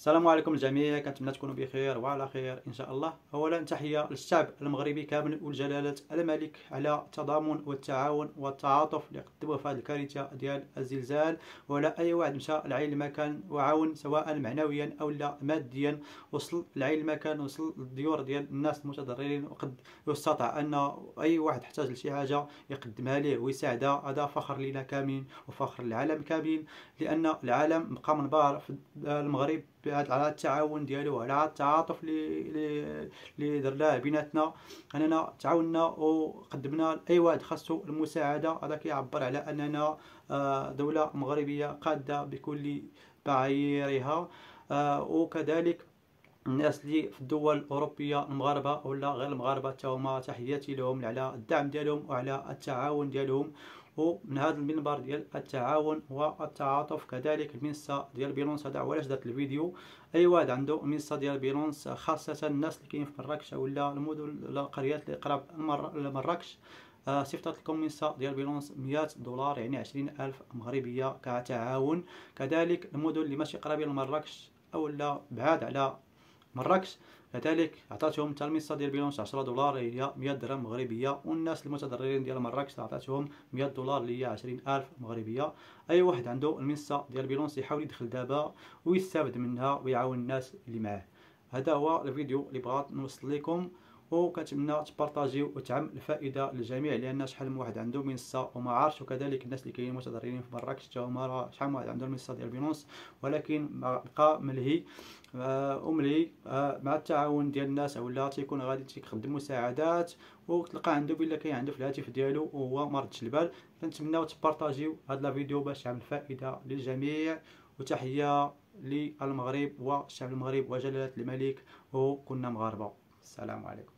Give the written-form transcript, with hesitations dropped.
السلام عليكم الجميع، كنتمنى تكونوا بخير وعلى خير ان شاء الله. اولا تحيه للشعب المغربي كامل ولجلاله الملك على التضامن والتعاون والتعاطف اللي قدموه في هذه الكارثه ديال الزلزال، ولا اي واحد مشى لعين المكان وعاون سواء معنويا او لا ماديا، وصل لعين المكان، وصل للديور ديال الناس المتضررين، وقد يستطاع ان اي واحد احتاج لشي حاجه يقدمها ليه ويساعدها. هذا فخر لنا كاملين وفخر للعالم كامل، لان العالم بقى منبهر في المغرب على التعاون ديالو وعلى التعاطف اللي درناه بيناتنا، اننا تعاوننا وقدمنا لاي واحد خاصو المساعده. هذا كيعبر على اننا دوله مغربيه قاده بكل معاييرها. وكذلك الناس اللي في الدول الاوروبيه المغاربه ولا غير المغاربه حتى هما تحياتي لهم على الدعم ديالهم وعلى التعاون ديالهم. ومن هذا المنبر ديال التعاون والتعاطف كذلك المنصه ديال بيلونس، هذا علاش درت الفيديو. اي واحد عنده منصه ديال بيلونس، خاصه الناس اللي كاين في مراكش ولا المدن ولا القريات اللي قراب لمراكش، صيفطت لكم منصه ديال بيلونس $100، يعني 20,000 مغربيه كتعاون. كذلك المدن اللي ماشي قرابين لمراكش او لا بعاد على مراكش، كذلك عطاتهم حتى المنصه ديال بيلونس $10، هي 100 درهم مغربيه. والناس المتضررين ديال مراكش عطاتهم $100 اللي هي 20,000 مغربيه. اي واحد عنده المنصه ديال بيلونس يحاول يدخل دابا ويستافد منها ويعاون الناس اللي معاه. هذا هو الفيديو اللي بغيت نوصل لكم، وكنتمنى تبارطاجيو وتعم الفائده للجميع، لان شحال من واحد عنده منصه وما عارفش. وكذلك الناس اللي كاينين متضررين في مراكش حتى هما شحال من واحد عنده المنصه ديال بيلونس، ولكن بقى ملهي وملهي مع التعاون ديال الناس، ولا تيكون غادي تيقدم مساعدات وتلقى عنده بلا كاين عنده في الهاتف ديالو وهو ما ردش البال. كنتمناو تبارطاجيو هذا الفيديو باش تعمل فائده للجميع. وتحيه للمغرب والشعب المغرب وجلاله الملك، وكنا مغاربه. السلام عليكم.